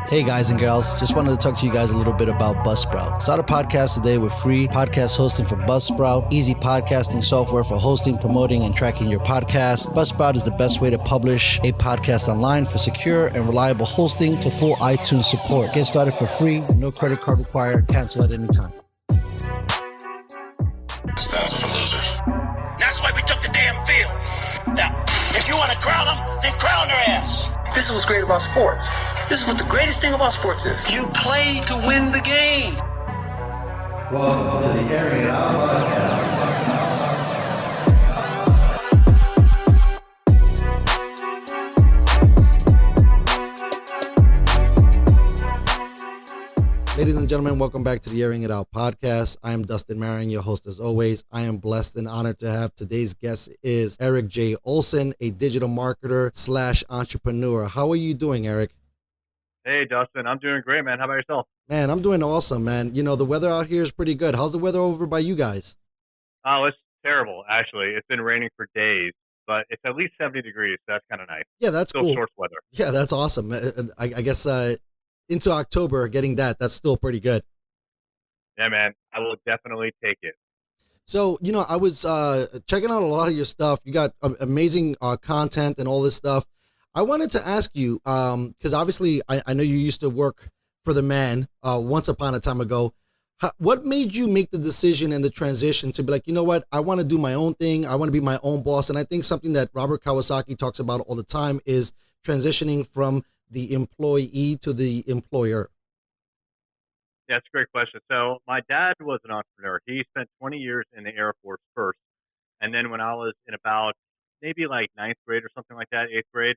Hey guys and girls, just wanted to talk to you guys a little bit about Buzzsprout. Start a podcast today with free podcast hosting for Buzzsprout, easy podcasting software for hosting, promoting, and tracking your podcast. Buzzsprout is the best way to publish a podcast online for secure and reliable hosting to full iTunes support. Get started for free, no credit card required, cancel at any time. Stats are for losers. That's why we took the damn field. Now, if you want to crown them, then crown their ass. This is what's great about sports. This is what the greatest thing about sports is. You play to win the game. Welcome to the Airin podcast. Ladies and gentlemen, welcome back to the Airing It Out podcast. I am Dustin Marion, your host as always. I am blessed and honored to have today's guest is Erik J. Olson, a digital marketer / entrepreneur. How are you doing, Erik? Hey, Dustin. I'm doing great, man. How about yourself? Man, I'm doing awesome, man. You know, the weather out here is pretty good. How's the weather over by you guys? Oh, it's terrible, actually. It's been raining for days, but it's at least 70 degrees. So that's kind of nice. Yeah, that's still cool. Shorts weather. Yeah, that's awesome. I guess into October, getting that's still pretty good. Yeah, man. I will definitely take it. So, you know, I was checking out a lot of your stuff. You got amazing content and all this stuff. I wanted to ask you, because obviously I know you used to work for the man once upon a time ago. What made you make the decision and the transition to be like, you know what, I want to do my own thing. I want to be my own boss. And I think something that Robert Kiyosaki talks about all the time is transitioning from the employee to the employer. Yeah, that's a great question. So my dad was an entrepreneur. He spent 20 years in the Air Force first. And then when I was in about maybe like ninth grade or something like that, eighth grade,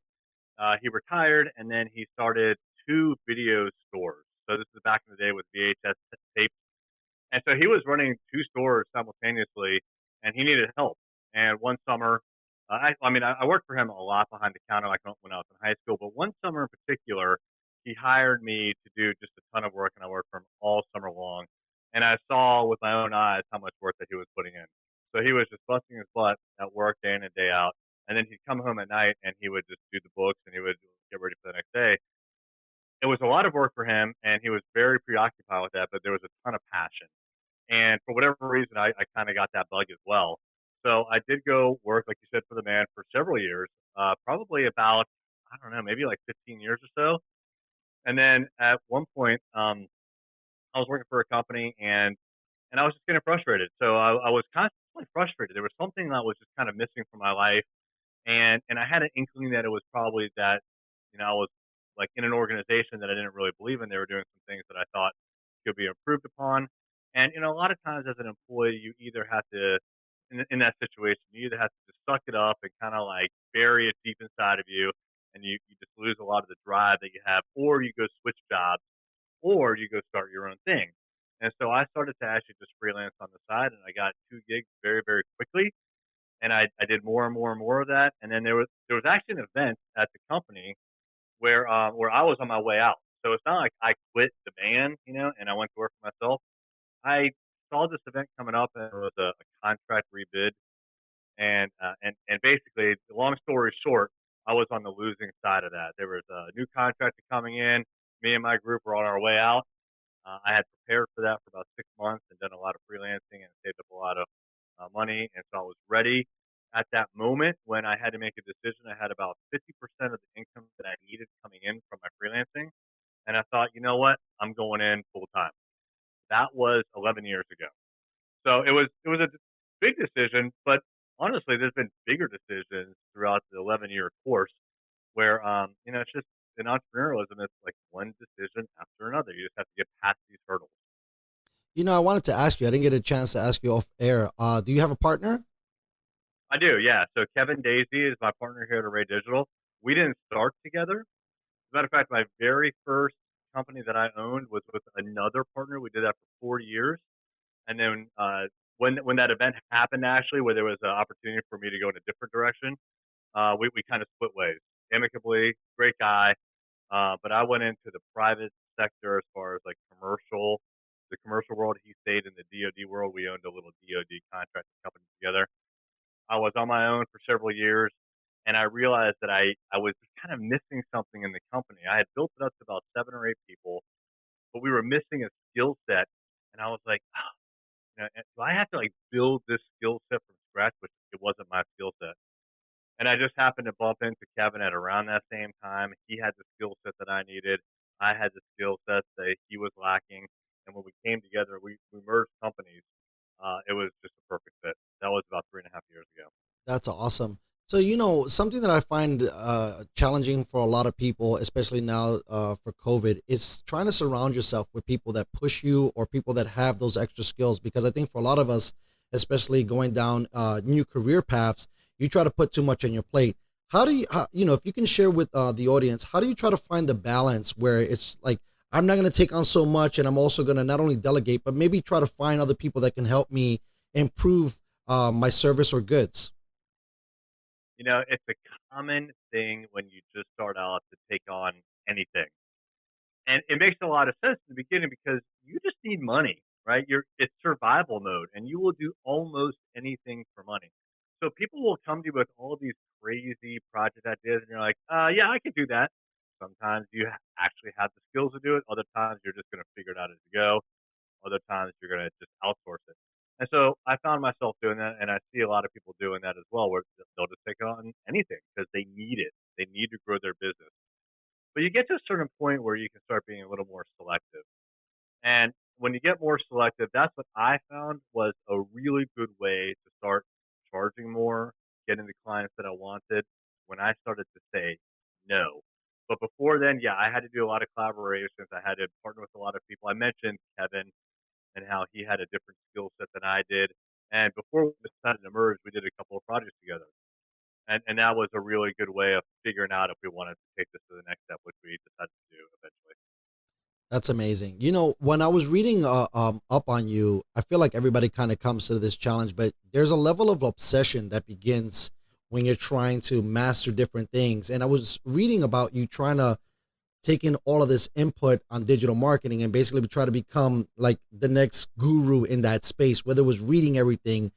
he retired, and then he started 2 video stores. So this is back in the day with VHS tapes. And so he was running 2 stores simultaneously, and he needed help. And one summer, I worked for him a lot behind the counter, like when I was in high school. But one summer in particular, he hired me to do just a ton of work, and I worked for him all summer long. And I saw with my own eyes how much work that he was putting in. So he was just busting his butt at work day in and day out. And then he'd come home at night and he would just do the books and he would get ready for the next day. It was a lot of work for him, and he was very preoccupied with that, but there was a ton of passion. And for whatever reason, I kind of got that bug as well. So I did go work, like you said, for the man for several years, probably about, I don't know, maybe like 15 years or so. And then at one point, I was working for a company and I was just getting frustrated. So I was constantly frustrated. There was something that was just kind of missing from my life. And I had an inkling that it was probably that, I was like in an organization that I didn't really believe in. They were doing some things that I thought could be improved upon. And, a lot of times as an employee, you either have to, in that situation, you either have to just suck it up and kind of like bury it deep inside of you, and you just lose a lot of the drive that you have, or you go switch jobs, or you go start your own thing. And so I started to actually just freelance on the side, and I got 2 gigs very, very quickly. And I did more and more and more of that. And then there was actually an event at the company where I was on my way out. So it's not like I quit the band, and I went to work for myself. I saw this event coming up, and it was a contract rebid. And basically, long story short, I was on the losing side of that. There was a new contractor coming in. Me and my group were on our way out. I had prepared for that for about 6 months and done a lot of freelancing and saved up a lot of money. And so I was ready at that moment when I had to make a decision. I had about 50% of the income that I needed coming in from my freelancing. And I thought, you know what? I'm going in full time. That was 11 years ago. So it was a big decision, but honestly, there's been bigger decisions throughout the 11-year course where, it's just in entrepreneurialism, it's like one decision after another. You just have to get past these hurdles. I wanted to ask you, I didn't get a chance to ask you off air. Do you have a partner? I do, yeah. So Kevin Daisy is my partner here at Array Digital. We didn't start together. As a matter of fact, my very first company that I owned was with another partner. We did that for 4 years. And then when that event happened, actually, where there was an opportunity for me to go in a different direction, we kind of split ways amicably. Great guy. But I went into the private sector as far as like the commercial world. He stayed in the DoD world. We owned a little DoD contracting company together. I was on my own for several years. and I realized that I was kind of missing something in the company. I had built it up to about 7 or 8 people, but we were missing a skill set, and I was like, oh, do I have to like build this skill set from scratch? Which it wasn't my skill set. And I just happened to bump into Kevin at around that same time. He had the skill set that I needed. I had the skill set that he was lacking. And when we came together, we merged companies. It was just a perfect fit. That was about 3.5 years ago. That's awesome. So, something that I find challenging for a lot of people, especially now for COVID, is trying to surround yourself with people that push you or people that have those extra skills. Because I think for a lot of us, especially going down new career paths, you try to put too much on your plate. If you can share with the audience, how do you try to find the balance where it's like, I'm not going to take on so much and I'm also going to not only delegate, but maybe try to find other people that can help me improve my service or goods? It's a common thing when you just start out to take on anything. And it makes a lot of sense in the beginning because you just need money, right? It's survival mode, and you will do almost anything for money. So people will come to you with all these crazy project ideas, and you're like, yeah, I can do that. Sometimes you actually have the skills to do it. Other times you're just going to figure it out as you go. Other times you're going to just outsource it. And so I found myself doing that, and I see a lot of people doing that as well, where they'll just take on anything because they need it. They need to grow their business. But you get to a certain point where you can start being a little more selective. And when you get more selective, that's what I found was a really good way to start charging more, getting the clients that I wanted when I started to say no. But before then, yeah, I had to do a lot of collaborations. I had to partner with a lot of people. I mentioned Kevin and how he had a different skill set than I did. And before we decided to merge, we did a couple of projects together. And that was a really good way of figuring out if we wanted to take this to the next step, which we decided to do eventually. That's amazing. When I was reading up on you, I feel like everybody kind of comes to this challenge, but there's a level of obsession that begins when you're trying to master different things. And I was reading about you trying to take in all of this input on digital marketing and basically try to become like the next guru in that space, whether it was reading everything,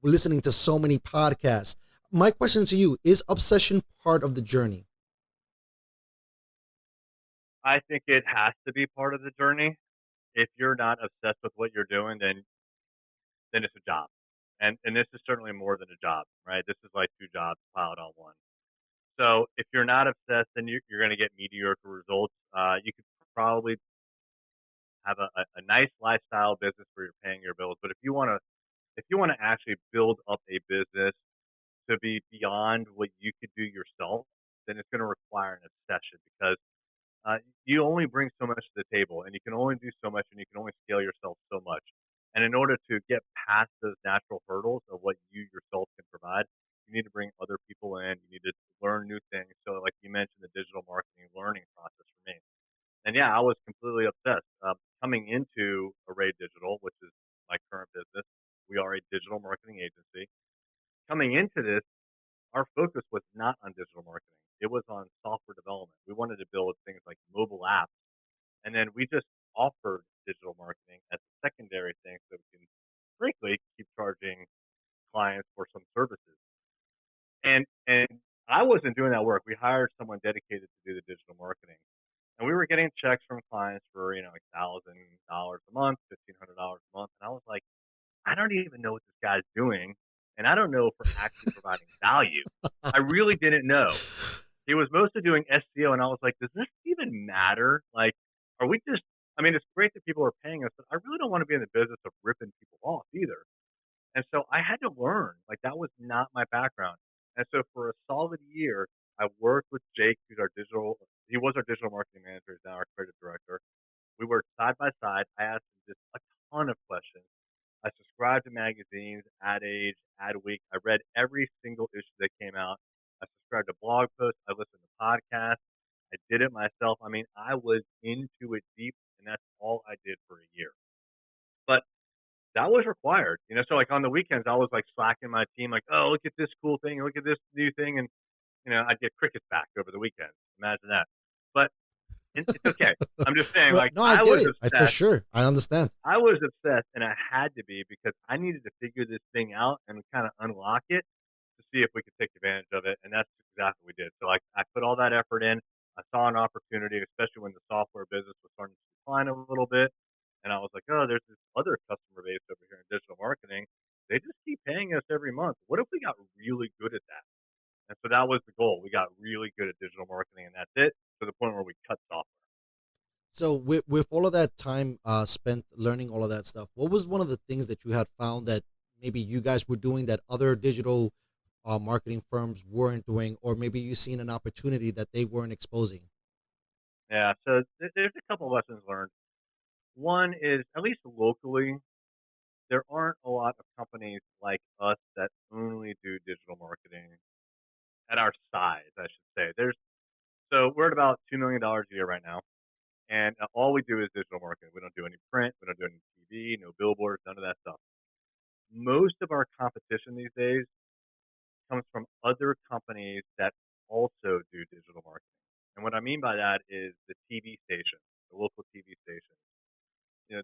listening to so many podcasts. My question to you, is obsession part of the journey? I think it has to be part of the journey. If you're not obsessed with what you're doing, then it's a job. And this is certainly more than a job, right? This is like two jobs piled on one. So if you're not obsessed, then you're going to get mediocre results. You could probably have a nice lifestyle business where you're paying your bills. But if you want to actually build up a business to be beyond what you could do yourself, then it's going to require an obsession because you only bring so much to the table, and you can only do so much, and you can only scale yourself so much. And in order to get past those natural hurdles of what you yourself can provide, you need to bring other people in. You need to learn new things. So, like you mentioned, the digital marketing learning process for me. And yeah, I was completely obsessed. Coming into Array Digital, which is my current business, we are a digital marketing agency. Coming into this, our focus was not on digital marketing. It was on software development. We wanted to build things like mobile apps. And then we just offered digital marketing as a secondary thing so we can, frankly, keep charging clients for some services. And I wasn't doing that work. We hired someone dedicated to do the digital marketing. And we were getting checks from clients for, like $1,000 a month, $1,500 a month. And I was like, I don't even know what this guy's doing. And I don't know if we're actually providing value. I really didn't know. He was mostly doing SEO, and I was like, does this even matter? Like, are we just, it's great that people are paying us, but I really don't want to be in the business of ripping people off either. And so I had to learn. Like, that was not my background. And so for a solid year, I worked with Jake, he was our digital marketing manager, he's now our creative director. We worked side by side. I asked him just a ton of questions. I subscribed to magazines, Ad Age, Ad Week. I read every single issue that came out. I subscribed to blog posts. I listened to podcasts. I did it myself. I was into it deep, and that's all I did for a year. But that was required, So like on the weekends, I was like slacking my team, like, oh, look at this cool thing, look at this new thing, and I'd get crickets back over the weekend. Imagine that. But it's okay. I'm just saying, like, no, I get was it. obsessed. For sure, I understand. I was obsessed, and I had to be because I needed to figure this thing out and kind of unlock it. to see if we could take advantage of it, and that's exactly what we did. So like I put all that effort in. I saw an opportunity, especially when the software business was starting to decline a little bit, and I was like, oh, there's this other customer base over here in digital marketing. They just keep paying us every month. What if we got really good at that? And so that was the goal. We got really good at digital marketing, and that's it, to the point where we cut software. So with all of that time spent learning all of that stuff, what was one of the things that you had found that maybe you guys were doing that other digital marketing firms weren't doing, or maybe you seen an opportunity that they weren't exposing? Yeah, so there's a couple lessons learned. One is, at least locally, there aren't a lot of companies like us that only do digital marketing at our size, I should say. So we're at about $2 million a year right now, and all we do is digital marketing. We don't do any print, we don't do any TV, no billboards, none of that stuff. Most of our competition these days comes from other companies that also do digital marketing. And what I mean by that is the TV station, the local TV station.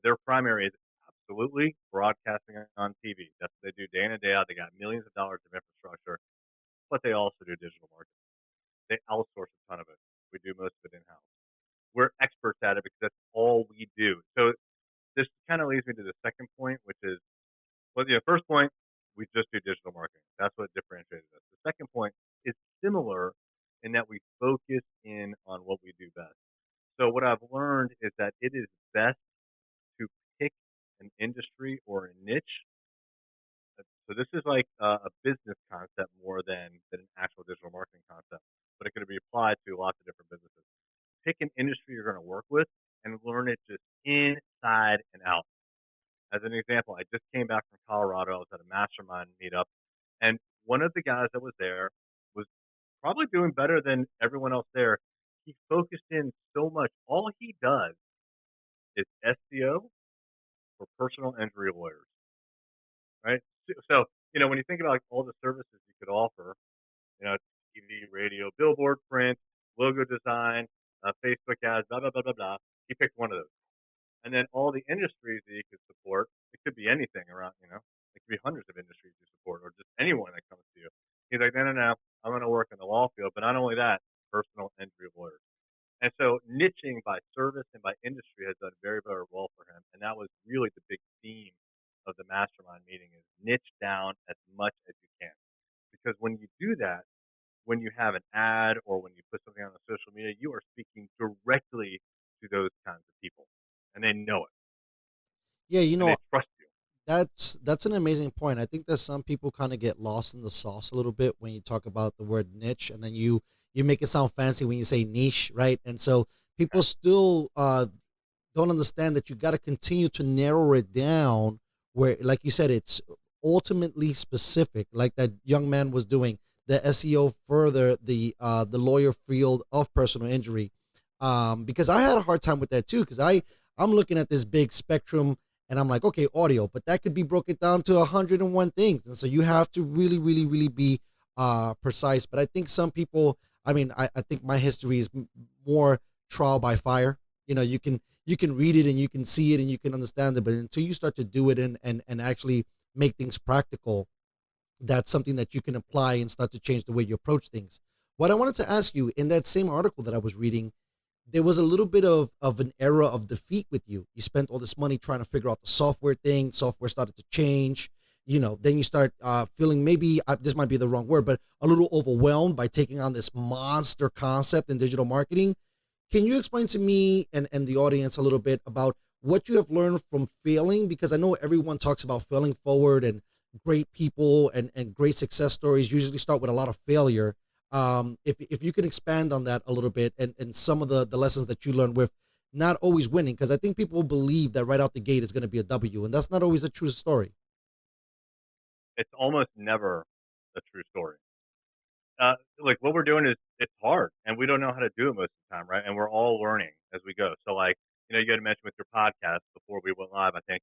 Their primary is absolutely broadcasting on TV. That's what they do day in and day out. They got millions of dollars of infrastructure, but they also do digital marketing. They outsource a ton of it. We do most of it in house. We're experts at it because that's all we do. So this kind of leads me to the second point, which is, well, first point, we just do digital marketing. That's what differentiates us. The second point is similar in that we focus in on what we do best. So what I've learned is that it is best to pick an industry or a niche. So this is like a business concept more than an actual digital marketing concept, but it could be applied to lots of different businesses. Pick an industry you're going to work with and learn it just inside and out. As an example, I just came back from Colorado. I was at a mastermind meetup, and one of the guys that was there was probably doing better than everyone else there. He focused in so much. All he does is SEO for personal injury lawyers, right? So, when you think about like all the services you could offer, TV, radio, billboard, print, logo design, Facebook ads, blah, blah, blah, blah, blah. He picked one of those. And then all the industries that you could support, it could be anything around, it could be hundreds of industries you support or just anyone that comes to you. He's like, no, no, no, I'm going to work in the law field, but not only that, personal injury lawyers. And so niching by service and by industry has done very, very well for him. And that was really the big theme of the mastermind meeting is niche down as much as you can. Because when you do that, when you have an ad or when you put something on the social media, you are speaking directly to those kinds of people and they know it Yeah, and they trust you. that's an amazing point. I think that some people kind of get lost in the sauce a little bit when you talk about the word niche, and then you make it sound fancy when you say niche, right? And so people still don't understand that you got to continue to narrow it down where, like you said, it's ultimately specific, like that young man was doing the SEO further the lawyer field of personal injury. Because I had a hard time with that too, because I'm looking at this big spectrum and I'm like, okay, audio, but that could be broken down to 101 things. And so you have to really, really, really be precise. But I think some people, I mean, I think my history is more trial by fire. You can read it and you can see it and you can understand it, but until you start to do it and actually make things practical, that's something that you can apply and start to change the way you approach things. What I wanted to ask you, in that same article that I was reading, there was a little bit of an era of defeat with you. You spent all this money trying to figure out the software thing. Software started to change. Then you start feeling, maybe this might be the wrong word, but a little overwhelmed by taking on this monster concept in digital marketing. Can you explain to me and the audience a little bit about what you have learned from failing? Because I know everyone talks about failing forward, and great people and great success stories usually start with a lot of failure. If you can expand on that a little bit, and some of the lessons that you learned with not always winning, because I think people believe that right out the gate is going to be a W, and that's not always a true story. It's almost never a true story. Like what we're doing is it's hard and we don't know how to do it most of the time, right? And we're all learning as we go. So like, you had mentioned with your podcast before we went live, I think,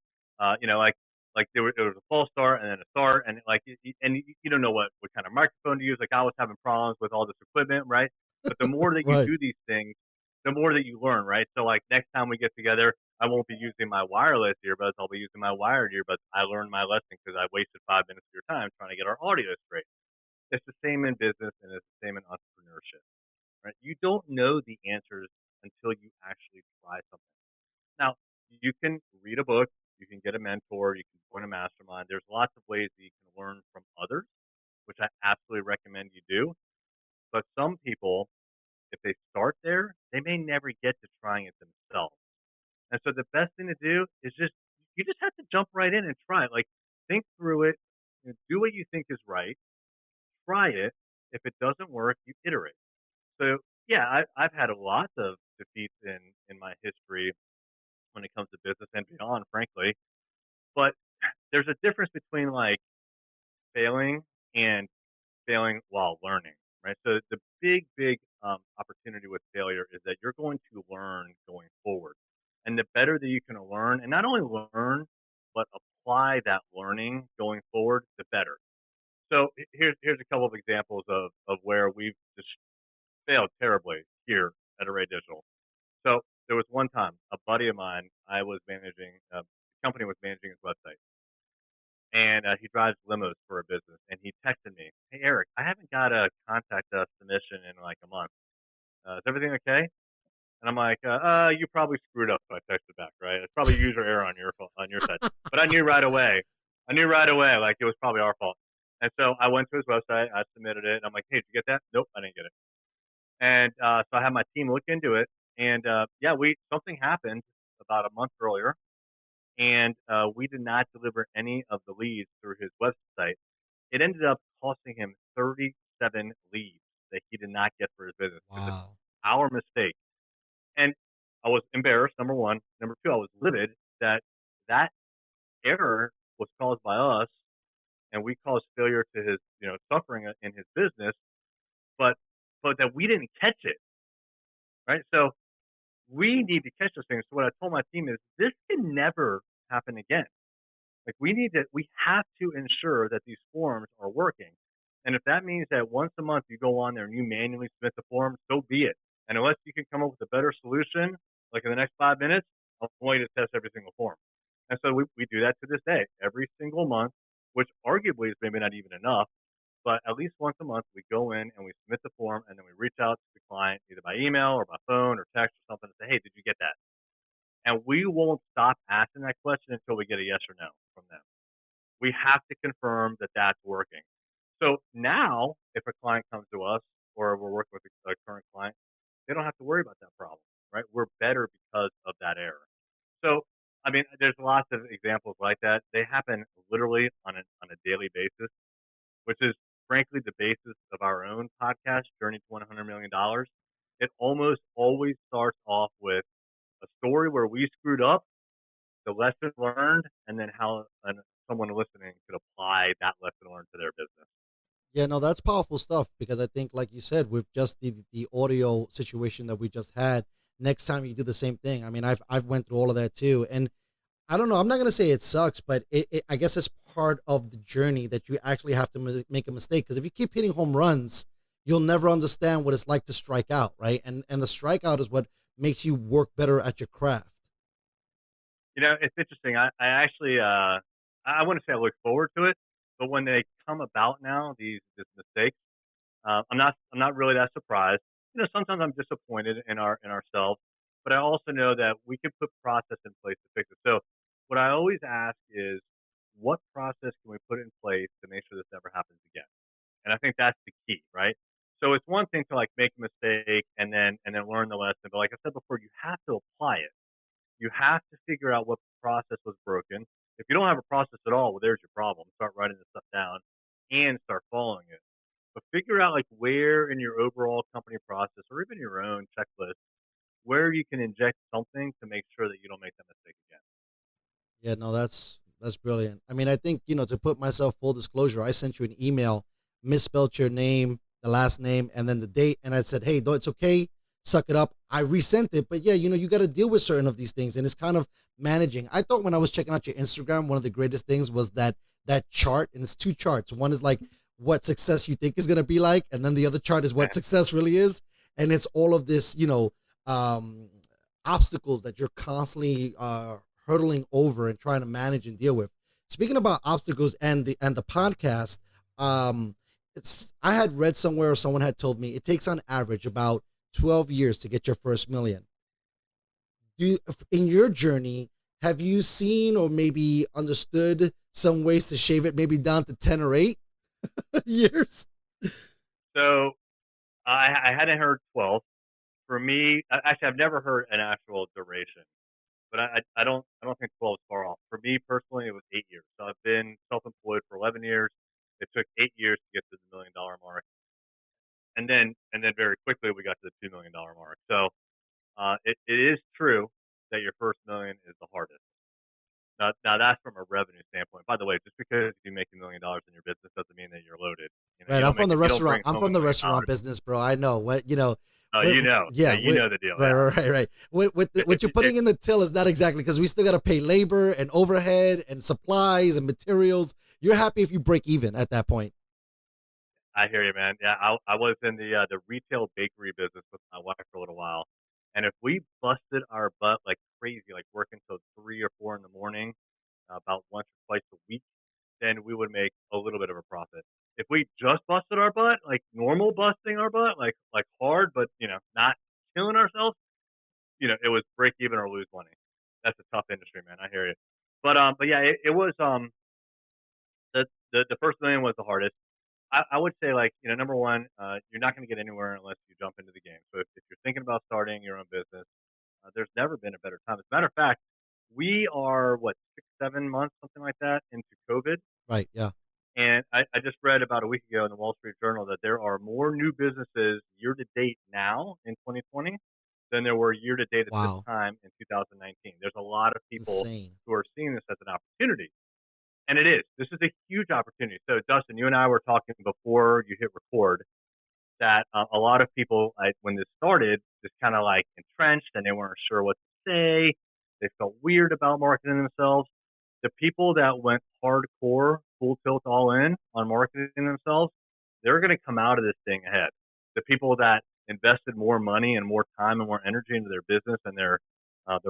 like there was a false start and then a start, and like, and you don't know what kind of microphone to use. Like I was having problems with all this equipment, right? But the more that you Right. do these things, the more that you learn, right? So like next time we get together, I won't be using my wireless earbuds. I'll be using my wired earbuds. I learned my lesson because I wasted 5 minutes of your time trying to get our audio straight. It's the same in business and it's the same in entrepreneurship, right? You don't know the answers until you actually try something. Now, you can read a book, you can get a mentor, you can join a mastermind. There's lots of ways that you can learn from others, which I absolutely recommend you do. But some people, if they start there, they may never get to trying it themselves. And so the best thing to do is you just have to jump right in and try it. Like, think through it, do what you think is right, try it. If it doesn't work, you iterate. So yeah, I've had a lot of defeats in my history when it comes to business and beyond, frankly. But there's a difference between like failing and failing while learning, right? So the big opportunity with failure is that you're going to learn going forward, and the better that you can learn, and not only learn, but apply that learning going forward, the better. So here's a couple of examples of where we've just failed terribly here at Array Digital. So there was one time a buddy of mine, I was managing, the company was managing his website, and he drives limos for a business, and he texted me, "Hey Eric, I haven't got a contact us submission in like a month. Is everything okay?" And I'm like, you probably screwed up. So I texted back, right? It's probably user error on your side. But I knew right away. Like it was probably our fault. And so I went to his website, I submitted it, and I'm like, "Hey, did you get that?" Nope, I didn't get it. And so I had my team look into it, and yeah, something happened about a month earlier, and we did not deliver any of the leads through his website. It ended up costing him 37 leads that he did not get for his business. It was Wow. our mistake. And I was embarrassed, number one. Number two, I was livid that that error was caused by us, and we caused failure to his, suffering in his business, but that we didn't catch it, right? So we need to catch those things. So what I told my team is this can never happen again. Like we have to ensure that these forms are working. And if that means that once a month you go on there and you manually submit the form, so be it. And unless you can come up with a better solution, like in the next 5 minutes, I want you to test every single form. And so we do that to this day, every single month, which arguably is maybe not even enough, but at least once a month we go in and we submit the form, and then we reach out to the client either by email or by phone or text or something and say, "Hey, did you get that?" And we won't stop asking that question until we get a yes or no from them. We have to confirm that that's working. So now, if a client comes to us or we're working with a current client, they don't have to worry about that problem, right? We're better because of that error. So, I mean, there's lots of examples like that. They happen literally on a daily basis, which is frankly the basis of our own podcast, Journey to $100 million. It almost always starts off with a story where we screwed up, the lesson learned, and then how someone listening could apply that lesson learned to their business. Yeah, no, that's powerful stuff because I think, like you said, with just the audio situation that we just had, next time you do the same thing. I mean, I've went through all of that too, and I don't know. I'm not gonna say it sucks, but I guess it's part of the journey that you actually have to make a mistake. Because if you keep hitting home runs, you'll never understand what it's like to strike out, right? And the strikeout is what makes you work better at your craft. It's interesting. I actually, I wouldn't say I look forward to it, but when they come about now, these mistakes, I'm not really that surprised. Sometimes I'm disappointed in ourselves, but I also know that we can put process in place to fix it. So what I always ask is, what process can we put in place to make sure this never happens again? And I think that's the key, right? So it's one thing to like make a mistake and then learn the lesson, but like I said before, you have to apply it. You have to figure out what process was broken. If you don't have a process at all, well, there's your problem. Start writing this stuff down and start following it. But figure out like where in your overall company process or even your own checklist, where you can inject something to make sure that you don't make that mistake again. Yeah, no, that's brilliant. I mean, I think, to put myself full disclosure, I sent you an email, misspelled your name, the last name, and then the date, and I said, "Hey, no, it's okay, suck it up." I resent it, but yeah, you got to deal with certain of these things, and it's kind of managing. I thought when I was checking out your Instagram, one of the greatest things was that chart, and it's two charts. One is like what success you think is gonna be like, and then the other chart is what success really is, and it's all of this, um, obstacles that you're constantly hurdling over and trying to manage and deal with. Speaking about obstacles and the podcast, um, I had read somewhere or someone had told me it takes on average about 12 years to get your first million. In your journey, have you seen or maybe understood some ways to shave it maybe down to 10 or 8 years? So I hadn't heard 12. For me, actually, I've never heard an actual duration, but I don't think 12 is far off. For me personally, it was 8 years. So I've been self-employed for 11 years. It took 8 years to get to the $1 million mark, and then very quickly we got to the $2 million mark. So it is true that your first million is the hardest. Now that's from a revenue standpoint. By the way, just because you make $1 million in your business doesn't mean that you're loaded. Right. You I'm don't from make the you don't restaurant. bring I'm home from $1 the million. restaurant business, bro. I know what, Oh, you know, yeah, you know the deal. right, Yeah. right, right. What you're putting in the till is not exactly because we still got to pay labor and overhead and supplies and materials. You're happy if you break even at that point. I hear you, man. Yeah, I was in the retail bakery business with my wife for a little while, and if we busted our butt like crazy, like working till 3 or 4 in the morning, about once or twice a week, then we would make a little bit of a profit. If we just busted our butt, like normal busting our butt, like hard, but not killing ourselves, it was break even or lose money. That's a tough industry, man. I hear you. But yeah, it was the first million was the hardest. I would say, like, number one, you're not going to get anywhere unless you jump into the game. So if you're thinking about starting your own business, there's never been a better time. As a matter of fact, we are what 6, 7 months, something like that, into COVID, Right. Yeah. and I just read about a week ago in the Wall Street Journal that there are more new businesses year to date now in 2020 than there were year to date at this Wow. time in 2019. There's a lot of people Insane. who are seeing this as an opportunity. And it is. This is a huge opportunity. So, Dustin, you and I were talking before you hit record that a lot of people, when this started, just kind of like entrenched and they weren't sure what to say. They felt weird about marketing themselves. The people that went hardcore, full tilt, all in on marketing themselves, they're going to come out of this thing ahead. The people that invested more money and more time and more energy into their business and their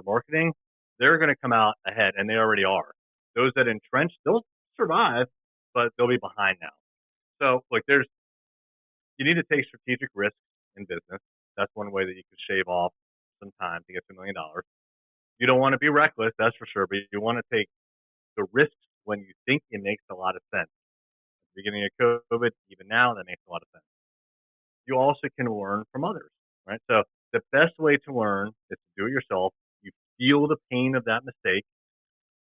marketing, they're going to come out ahead, and they already are. Those that entrenched, they'll survive, but they'll be behind now. So, like, you need to take strategic risks in business. That's one way that you could shave off some time to get to $1 million. You don't want to be reckless, that's for sure, but you want to take the risks when you think it makes a lot of sense. At the beginning of COVID, even now, that makes a lot of sense. You also can learn from others, right? So the best way to learn is to do it yourself. You feel the pain of that mistake,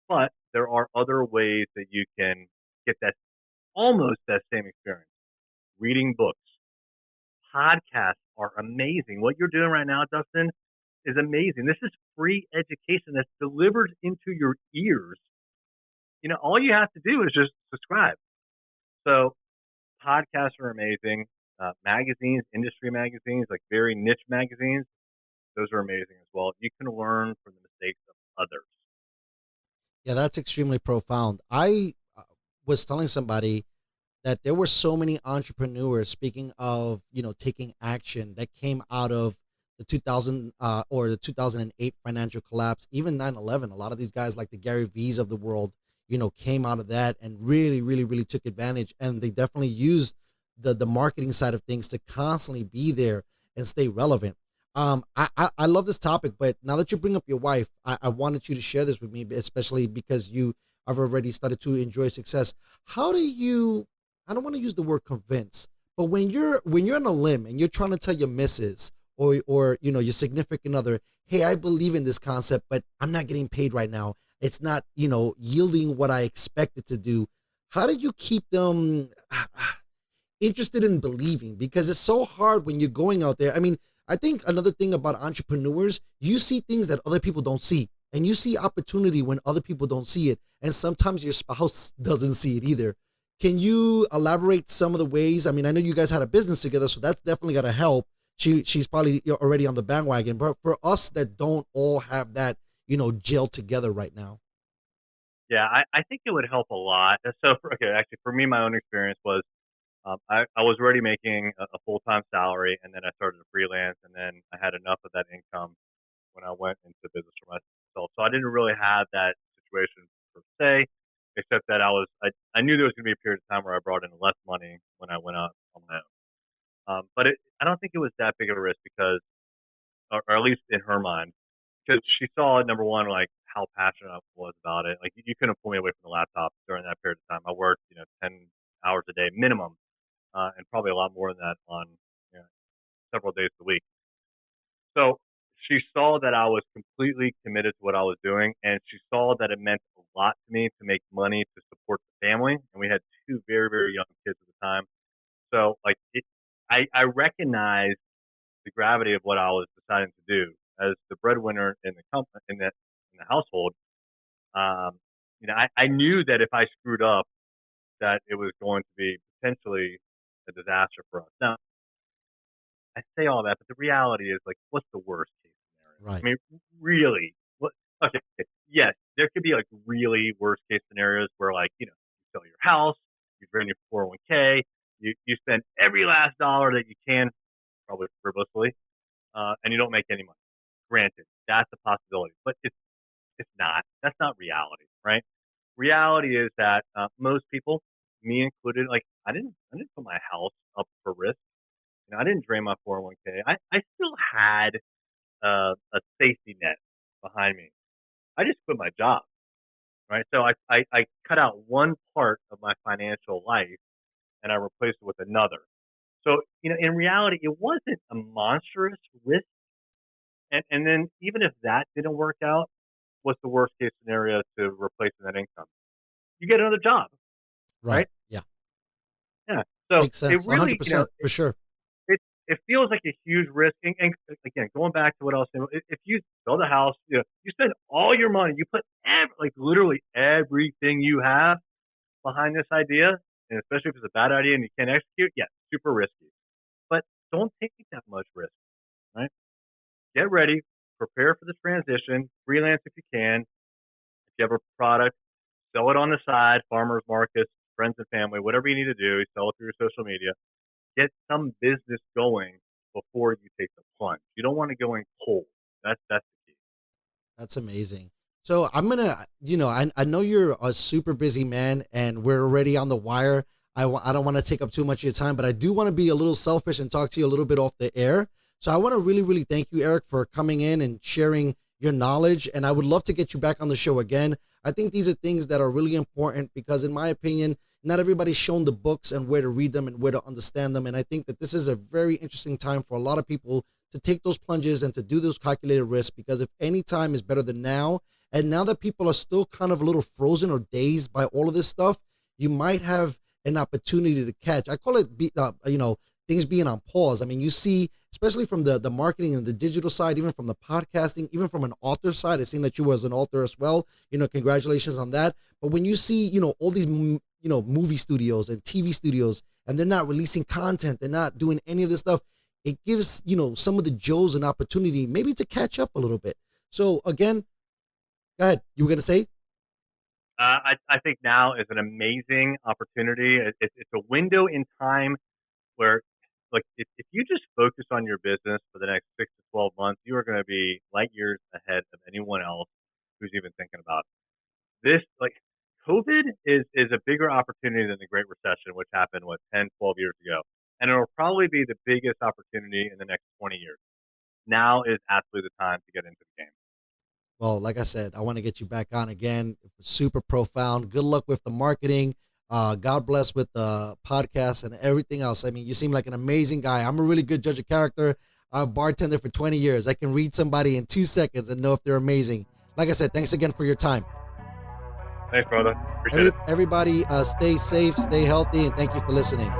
but there are other ways that you can get almost that same experience. Reading books, podcasts are amazing. What you're doing right now, Dustin, is amazing. This is free education that's delivered into your ears. All you have to do is just subscribe. So podcasts are amazing. Magazines, industry magazines, like very niche magazines, those are amazing as well. You can learn from the mistakes of others. Yeah, that's extremely profound. I was telling somebody that there were so many entrepreneurs, speaking of, taking action, that came out of the 2000 or the 2008 financial collapse, even 9/11. A lot of these guys like the Gary V's of the world, came out of that and really, really, really took advantage. And they definitely used the marketing side of things to constantly be there and stay relevant. I love this topic, but now that you bring up your wife, I wanted you to share this with me, especially because you have already started to enjoy success. How do you, I don't want to use the word convince, but when you're on a limb and you're trying to tell your missus or your significant other, hey, I believe in this concept, but I'm not getting paid right now. It's not, yielding what I expected to do. How do you keep them interested in believing? Because it's so hard when you're going out there. I mean, I think another thing about entrepreneurs, you see things that other people don't see, and you see opportunity when other people don't see it. And sometimes your spouse doesn't see it either. Can you elaborate some of the ways? I mean, I know you guys had a business together, so that's definitely got to help. She's probably already on the bandwagon, but for us that don't all have that, gel together right now. Yeah, I think it would help a lot. So, okay, actually, for me, my own experience was I was already making a full time salary, and then I started to freelance, and then I had enough of that income when I went into business for myself. So I didn't really have that situation per se, except that I knew there was going to be a period of time where I brought in less money when I went up But I don't think it was that big of a risk because, or at least in her mind, because she saw number one, like how passionate I was about it. Like you couldn't pull me away from the laptop during that period of time. I worked, 10 hours a day minimum, and probably a lot more than that on several days a week. So she saw that I was completely committed to what I was doing, and she saw that it meant a lot to me to make money to support the family. And we had two very, very young kids at the time. So like I recognized the gravity of what I was deciding to do as the breadwinner in the company in the household. I knew that if I screwed up, that it was going to be potentially a disaster for us. Now, I say all that, but the reality is, like, what's the worst case scenario? Right. I mean, really, what? Okay, yes, there could be like really worst case scenarios where, like, you sell your house, you drain your 401k, you spend every last dollar that you can, probably frivolously, and you don't make any money. Granted, that's a possibility, but it's not. That's not reality, right? Reality is that most people, me included, like I didn't put my house up for risk. I didn't drain my 401k. I still had a safety net behind me. I just quit my job, right? So I cut out one part of my financial life and I replaced it with another. So, in reality, it wasn't a monstrous risk. And then even if that didn't work out, what's the worst case scenario to replacing that income? You get another job, right? Yeah. Yeah. So Makes sense. it really, 100% for sure. it feels like a huge risk. And again, going back to what I was saying, if you build a house, you spend all your money, you put literally everything you have behind this idea, and especially if it's a bad idea and you can't execute, yeah, super risky. But don't take that much risk, right? Get ready, prepare for the transition, freelance if you can. If you have a product, sell it on the side, farmers markets, friends and family, whatever you need to do, sell it through your social media. Get some business going before you take the plunge. You don't want to go in cold. That's the key. That's amazing. So I'm gonna, I know you're a super busy man, and we're already on the wire. I don't want to take up too much of your time, but I do want to be a little selfish and talk to you a little bit off the air. So I want to really, really thank you, Erik, for coming in and sharing your knowledge. And I would love to get you back on the show again. I think these are things that are really important because, in my opinion, not everybody's shown the books and where to read them and where to understand them. And I think that this is a very interesting time for a lot of people to take those plunges and to do those calculated risks, because if any time is better than now, and now that people are still kind of a little frozen or dazed by all of this stuff, you might have an opportunity to catch. I call it, things being on pause. I mean, you see, especially from the marketing and the digital side, even from the podcasting, even from an author side, it seemed that you was an author as well. Congratulations on that. But when you see, all these, movie studios and TV studios, and they're not releasing content, they're not doing any of this stuff, it gives, some of the Joes an opportunity maybe to catch up a little bit. So again, go ahead. You were going to say? I think now is an amazing opportunity. It's a window in time where, like, if you just focus on your business for the next 6 to 12 months, you are going to be light years ahead of anyone else who's even thinking about it. This, like, COVID is a bigger opportunity than the Great Recession, which happened, 10, 12 years ago. And it'll probably be the biggest opportunity in the next 20 years. Now is absolutely the time to get into the game. Well, like I said, I want to get you back on again. It was super profound. Good luck with the marketing. God bless with the podcast and everything else. I mean, you seem like an amazing guy. I'm a really good judge of character. I've bartended for 20 years. I can read somebody in 2 seconds and know if they're amazing. Like I said, thanks again for your time. Thanks, brother. Appreciate it. Everybody, stay safe, stay healthy, and thank you for listening.